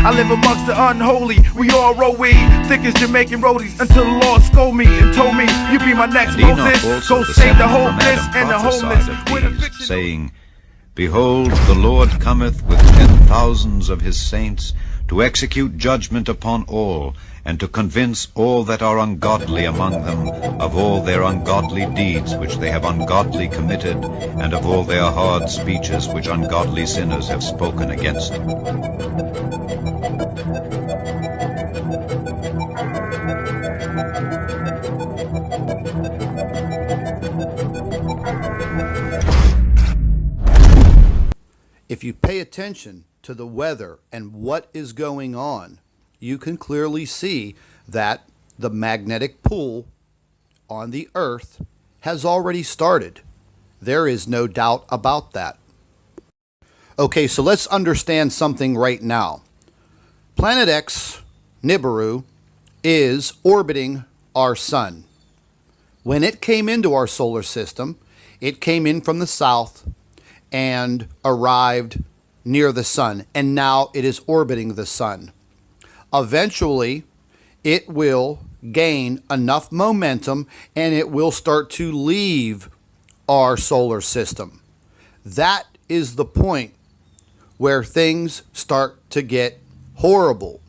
I live amongst the unholy. We all roll weed, thick as Jamaican roadies, until the Lord scold me and told me, you be my next Moses. Go save the hopeless and the homeless. Saying, Behold, the Lord cometh with 10,000s of his saints, to execute judgment upon all, and to convince all that are ungodly among them of all their ungodly deeds which they have ungodly committed, and of all their hard speeches which ungodly sinners have spoken against him. If you pay attention to the weather and what is going on, you can clearly see that the magnetic pull on the Earth has already started. There is no doubt about that. Okay, so let's understand something right now. Planet X, Nibiru, is orbiting our sun. When it came into our solar system, it came in from the south and arrived near the sun, and now it is orbiting the sun. Eventually, it will gain enough momentum and it will start to leave our solar system. That is the point where things start to get horrible,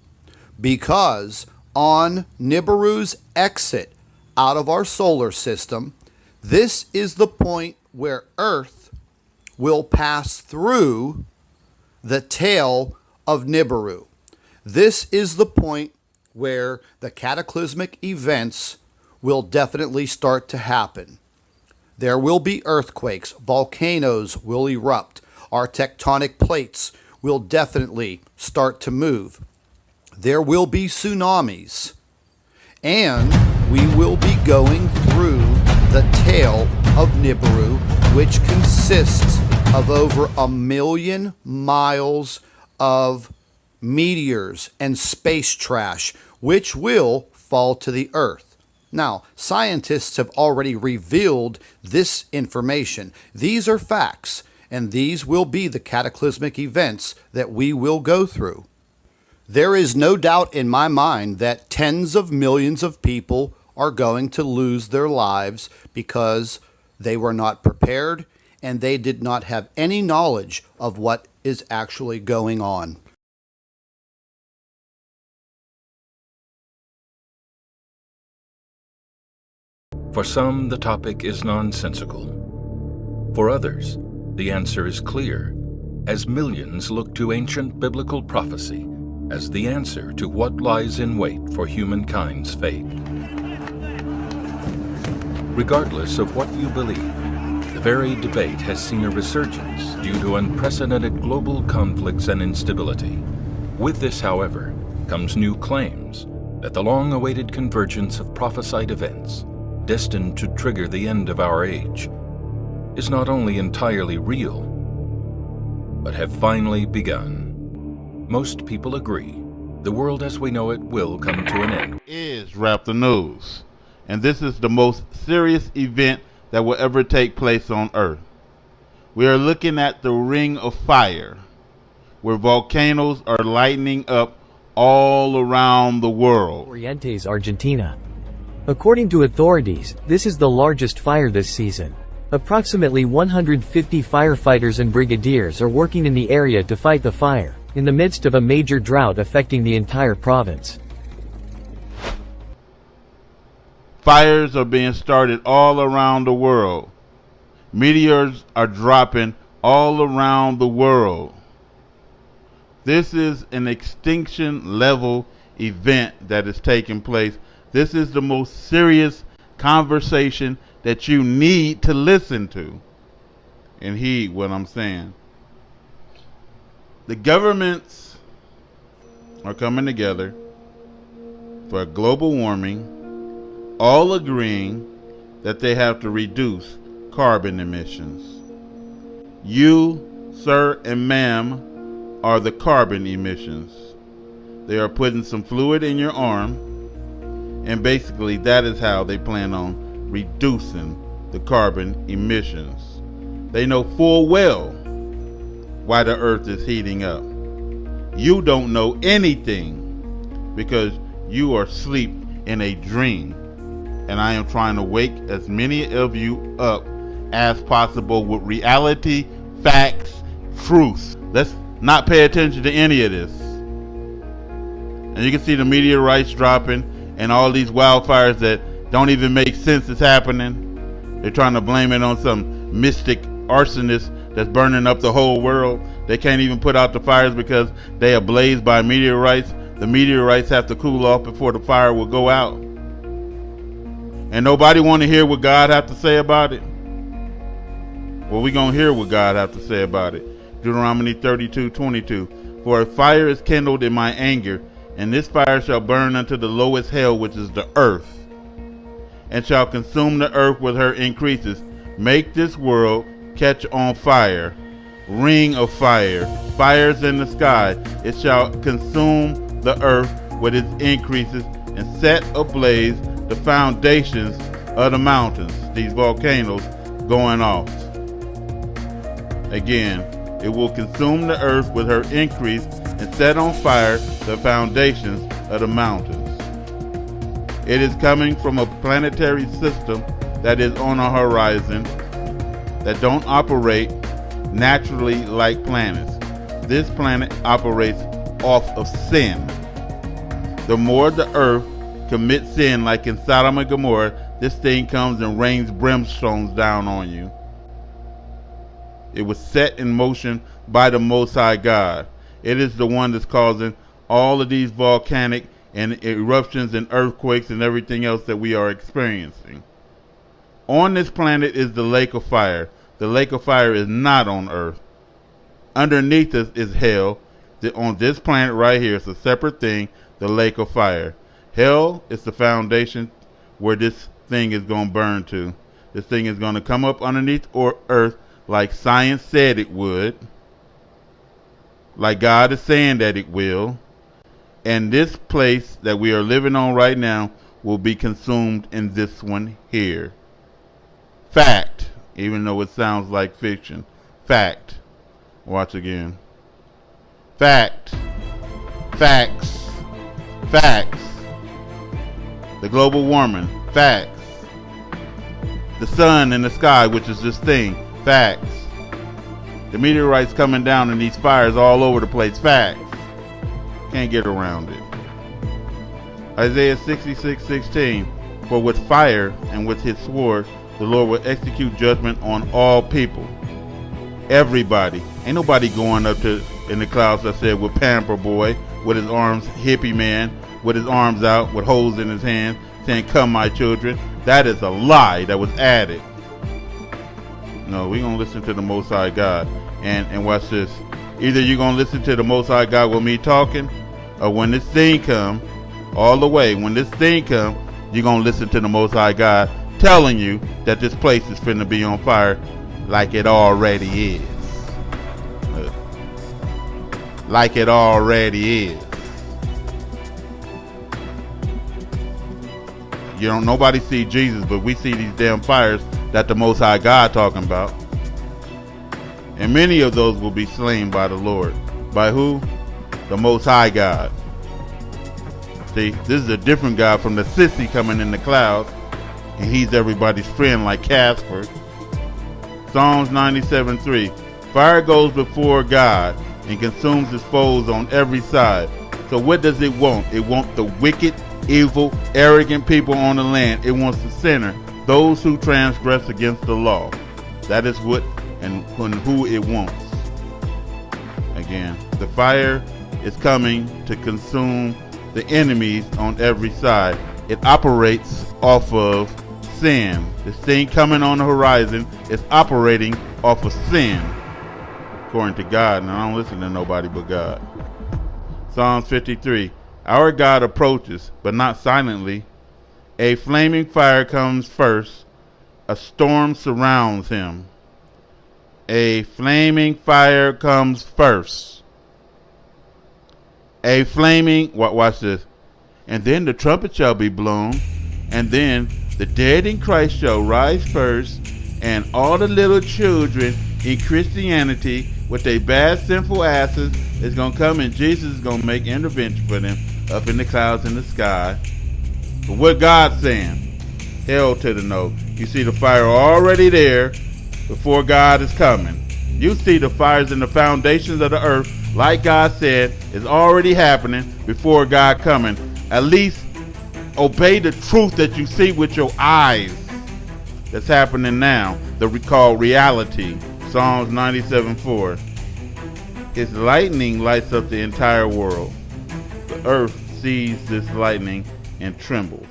because on Nibiru's exit out of our solar system, this is the point where Earth will pass through the tail of Nibiru. This is the point where the cataclysmic events will definitely start to happen. There will be earthquakes, volcanoes will erupt, our tectonic plates will definitely start to move. There will be tsunamis, and we will be going through the tail of Nibiru, which consists of over 1 million miles of meteors and space trash, which will fall to the Earth. Now, scientists have already revealed this information. These are facts, and these will be the cataclysmic events that we will go through. There is no doubt in my mind that tens of millions of people are going to lose their lives because they were not prepared and they did not have any knowledge of what is actually going on. For some, the topic is nonsensical. For others, the answer is clear, as millions look to ancient biblical prophecy as the answer to what lies in wait for humankind's fate. Regardless of what you believe, the very debate has seen a resurgence due to unprecedented global conflicts and instability. With this, however, comes new claims that the long-awaited convergence of prophesied events, destined to trigger the end of our age, is not only entirely real, but have finally begun. Most people agree the world as we know it will come to an end. Is Wrap the News, and this is the most serious event that will ever take place on Earth. We are looking at the Ring of Fire, where volcanoes are lighting up all around the world. Corrientes, Argentina. According to authorities, this is the largest fire this season. Approximately 150 firefighters and brigadiers are working in the area to fight the fire, in the midst of a major drought affecting the entire province. Fires are being started all around the world. Meteors are dropping all around the world. This is an extinction level event that is taking place. This is the most serious conversation that you need to listen to and heed what I'm saying. The governments are coming together for global warming, all agreeing that they have to reduce carbon emissions. You, sir and ma'am, are the carbon emissions. They are putting some fluid in your arm, and basically that is how they plan on reducing the carbon emissions. They know full well why the earth is heating up. You don't know anything because you are asleep in a dream. And I am trying to wake as many of you up as possible with reality, facts, truth. Let's not pay attention to any of this. And you can see the meteorites dropping and all these wildfires that don't even make sense is happening. They're trying to blame it on some mystic arsonist that's burning up the whole world. They can't even put out the fires because they are blazed by meteorites. The meteorites have to cool off before the fire will go out. And nobody want to hear what God have to say about it? Well, we're going to hear what God have to say about it. Deuteronomy 32:22. For a fire is kindled in my anger, and this fire shall burn unto the lowest hell, which is the earth, and shall consume the earth with her increases. Make this world catch on fire, ring of fire, fires in the sky. It shall consume the earth with its increases, and set ablaze the foundations of the mountains. These volcanoes going off. Again, it will consume the earth with her increase and set on fire the foundations of the mountains. It is coming from a planetary system that is on a horizon that don't operate naturally like planets. This planet operates off of sin. The more the earth commits sin, like in Sodom and Gomorrah, this thing comes and rains brimstones down on you. It was set in motion by the Most High God. It is the one that's causing all of these volcanic and eruptions and earthquakes and everything else that we are experiencing. On this planet is the lake of fire. The lake of fire is not on earth. Underneath us is hell. On this planet right here, it's a separate thing, the lake of fire. Hell is the foundation where this thing is going to burn to. This thing is going to come up underneath earth like science said it would, like God is saying that it will. And this place that we are living on right now will be consumed in this one here. Fact, even though it sounds like fiction. Fact. Watch again. Fact. Facts. Facts. The global warming. Facts. The sun in the sky, which is this thing. Facts. The meteorites coming down and these fires all over the place. Facts. Can't get around it. Isaiah 66:16. For with fire and with his sword the Lord will execute judgment on all people. Everybody. Ain't nobody going up to in the clouds, I said, with Pamper Boy, with his arms, hippie man, with his arms out, with holes in his hands, saying, come my children. That is a lie that was added. No, we're going to listen to the Most High God. And watch this. Either you're going to listen to the Most High God with me talking, or when this thing come, all the way, when this thing come, you're going to listen to the Most High God telling you that this place is finna be on fire like it already is. Like it already is. You don't, nobody see Jesus, but we see these damn fires that the Most High God talking about. And many of those will be slain by the Lord. By who? The Most High God. See, this is a different God from the sissy coming in the clouds, and he's everybody's friend like Casper. Psalms 97:3. Fire goes before God and consumes his foes on every side. So what does it want? It wants the wicked, evil, arrogant people on the land. It wants the sinner, those who transgress against the law. That is what and who it wants. Again, the fire is coming to consume the enemies on every side. It operates off of sin. This thing coming on the horizon is operating off of sin, according to God, and I don't listen to nobody but God. Psalms 53. Our God approaches, but not silently. A flaming fire comes first. A storm surrounds him. A flaming fire comes first. A flaming, watch this. And then the trumpet shall be blown, and then the dead in Christ shall rise first, and all the little children in Christianity with their bad sinful asses is going to come, and Jesus is going to make intervention for them up in the clouds in the sky. But what God's saying, hell to the no. You see the fire already there before God is coming. You see the fires in the foundations of the earth, like God said, is already happening before God coming. At least obey the truth that you see with your eyes. That's happening now. The called reality. Psalms 97:4. His lightning lights up the entire world. The earth sees this lightning and trembles.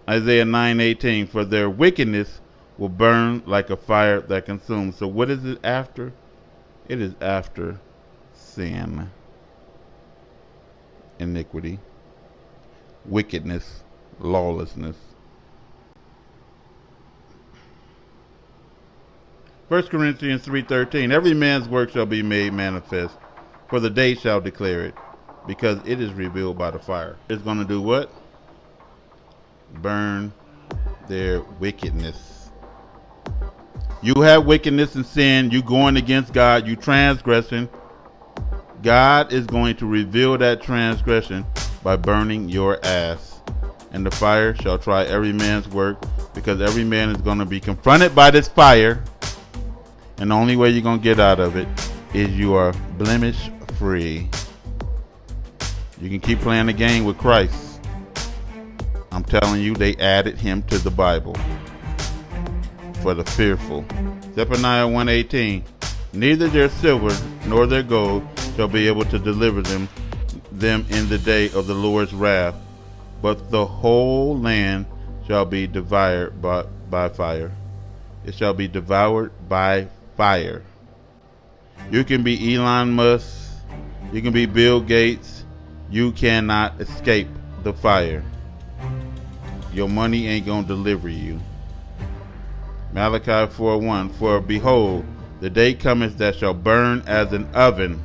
Isaiah 9:18. For their wickedness will burn like a fire that consumes. So what is it after? It is after sin, iniquity, wickedness, lawlessness. 1 Corinthians 3:13. Every man's work shall be made manifest, for the day shall declare it, because it is revealed by the fire. It's going to do what? Burn their wickedness. You have wickedness and sin. You going against God. You transgressing. God is going to reveal that transgression by burning your ass. And the fire shall try every man's work, because every man is going to be confronted by this fire. And the only way you're going to get out of it is you are blemish free. You can keep playing the game with Christ. I'm telling you, they added him to the Bible for the fearful. Zephaniah 1:18. Neither their silver nor their gold shall be able to deliver them in the day of the Lord's wrath, but the whole land shall be devoured by fire. It shall be devoured by fire. You can be Elon Musk, you can be Bill Gates, you cannot escape the fire. Your money ain't gonna deliver you. Malachi 4:1. For behold, the day cometh that shall burn as an oven.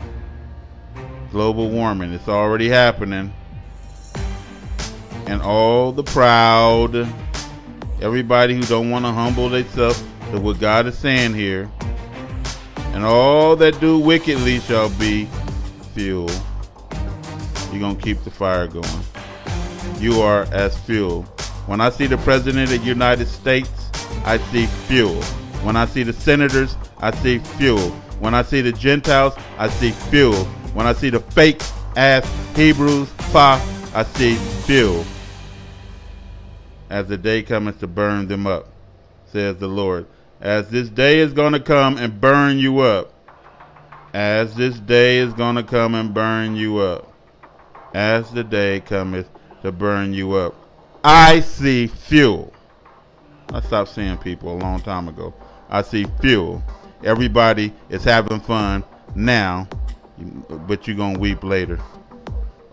Global warming, it's already happening. And all the proud, everybody who don't want to humble themselves to what God is saying here, and all that do wickedly shall be fuel. You're going to keep the fire going. You are as fuel. When I see the President of the United States, I see fuel. When I see the senators, I see fuel. When I see the Gentiles, I see fuel. When I see the fake ass Hebrews, I see fuel. As the day cometh to burn them up, says the Lord. As this day is going to come and burn you up. As this day is going to come and burn you up. As the day cometh to burn you up. I see fuel. I stopped seeing people a long time ago. I see fuel. Everybody is having fun now, but you're going to weep later.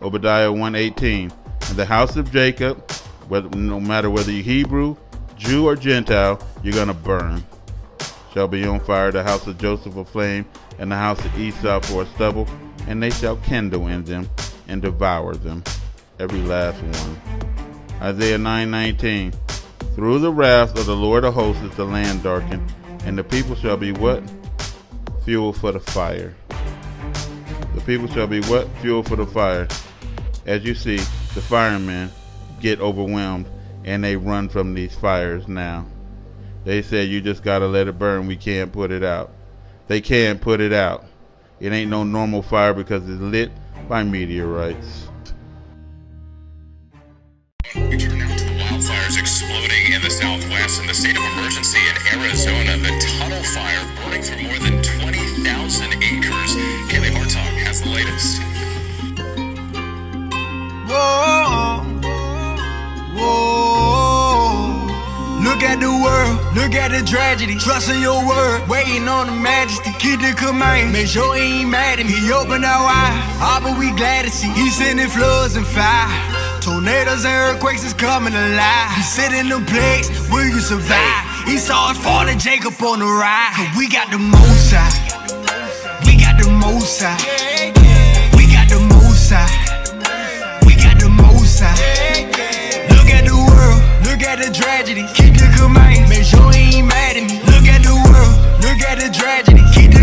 Obadiah 1:18. In the house of Jacob, no matter whether you're Hebrew, Jew, or Gentile, you're going to burn. Shall be on fire the house of Joseph a flame, and the house of Esau for a stubble, and they shall kindle in them and devour them, every last one. Isaiah 9:19. Through the wrath of the Lord of hosts is the land darkened, and the people shall be what? Fuel for the fire. The people shall be what? Fuel for the fire. As you see, the firemen get overwhelmed, and they run from these fires now. They say, you just got to let it burn. We can't put it out. They can't put it out. It ain't no normal fire because it's lit by meteorites. We turn now to the wildfires exploding in the southwest and the state of emergency in Arizona. The tunnel fire burning for more than 20,000 acres. Kaylee Hartog has the latest. Whoa, whoa. Look at the world, look at the tragedy. Trust in your word, waiting on the majesty. Keep the command, make sure he ain't mad at me. He opened our eyes, all but we glad to see. He sending floods and fire. Tornadoes and earthquakes is coming alive. He sit in the place, will you survive? He saw us falling, Jacob on the ride. Cause we got the most side. We got the most side. We got the most side. We got the most side. Look at the world, look at the tragedy. Keep the command, make sure he ain't mad at me. Look at the world, look at the tragedy. Keep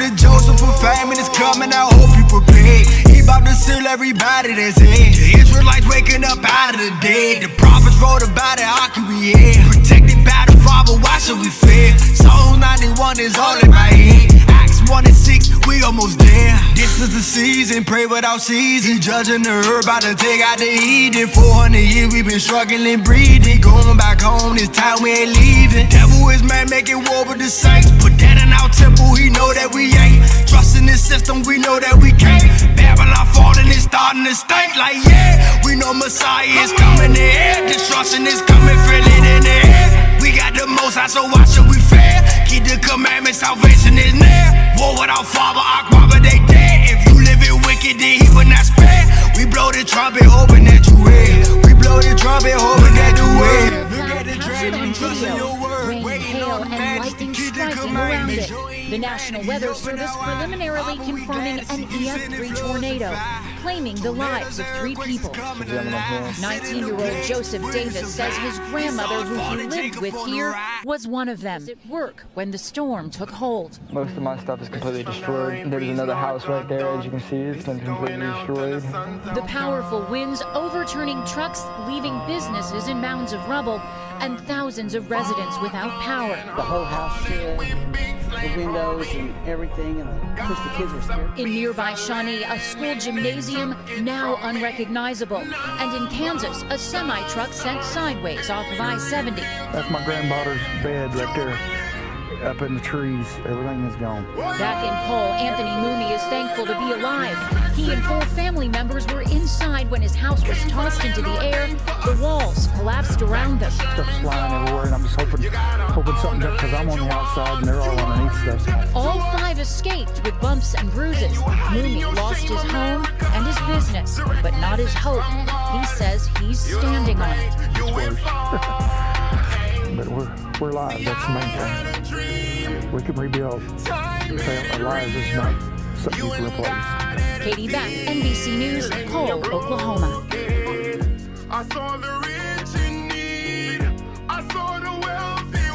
the Joseph for famine is coming, I hope you prepared. He about to seal everybody that's in. The Israelites waking up out of the dead. The prophets wrote about it, how can we hear? Protected by the Father, why should we fear? Psalm 91 is all in my head. Acts 1 and 6, we almost there. This is the season, pray without season. Judging the herb, about to take out the Eden. 400 years we been struggling, breathing. Going back home, this time we ain't leaving. Devil is mad, making war with the saints. Put that in our temple, he know that we ain't. Trusting this system, we know that we can't. Babylon falling, it's starting to stink. Like yeah, we know Messiah is coming in here. Destruction is coming, feel it in the air. We got the most high, so why should we fear? Keep the commandments, salvation is near. War without Father, Akbar, they dead. If you live it wicked, then he will not spare. We blow the trumpet, hoping that you hear. We blow the trumpet, hoping that you hear. Look at the tragedy, trusting your word. Rain, hail, and lightning striking around it. The National Weather Service preliminarily confirming an EF3 tornado, claiming the lives of 3 people. 19-year-old Joseph Davis says his grandmother, who he lived with here, was one of them. At work when the storm took hold. Most of my stuff is completely destroyed. There's another house right there, as you can see, it's been completely destroyed. The powerful winds overturning trucks, leaving businesses in mounds of rubble, and thousands of residents without power. The whole house shook, the windows and everything, and of course the kids were scared. In nearby Shawnee, a school gymnasium now unrecognizable. And in Kansas, a semi-truck sent sideways off of I-70. That's my granddaughter's bed right there. Up in the trees, everything is gone. Back in Cole, Anthony Mooney is thankful to be alive. He and 4 family members were inside when his house was tossed into the air. The walls collapsed around them. Stuff's flying everywhere, and I'm just hoping something up, because I'm on the outside and they're all underneath stuff. All 5 escaped with bumps and bruises. Mooney lost his home and his business, but not his hope. He says he's standing on it. It's worse. But we're alive, that's the main thing. We can rebuild. Our lives is not something you can replace. Katie Beck, NBC News, Cole, Oklahoma. I saw the rich in need. I saw the wealthy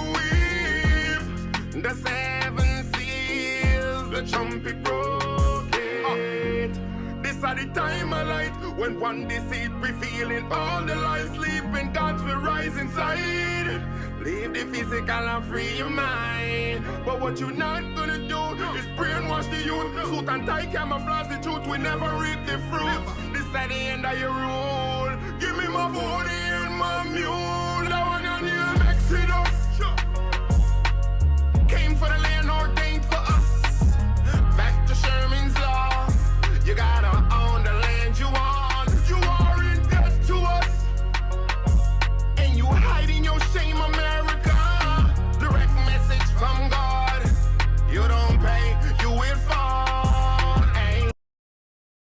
weep. The 7 seals, the trumpet broke it. This are the time of light when one deceit revealing all the lies sleeping. Gods will rise inside. Leave the physical and free your mind. But what you're not gonna do is brainwash the youth. Suit and tie camouflage the truth. We never reap the fruit. This is the end of your rule. Give me my body and my mule.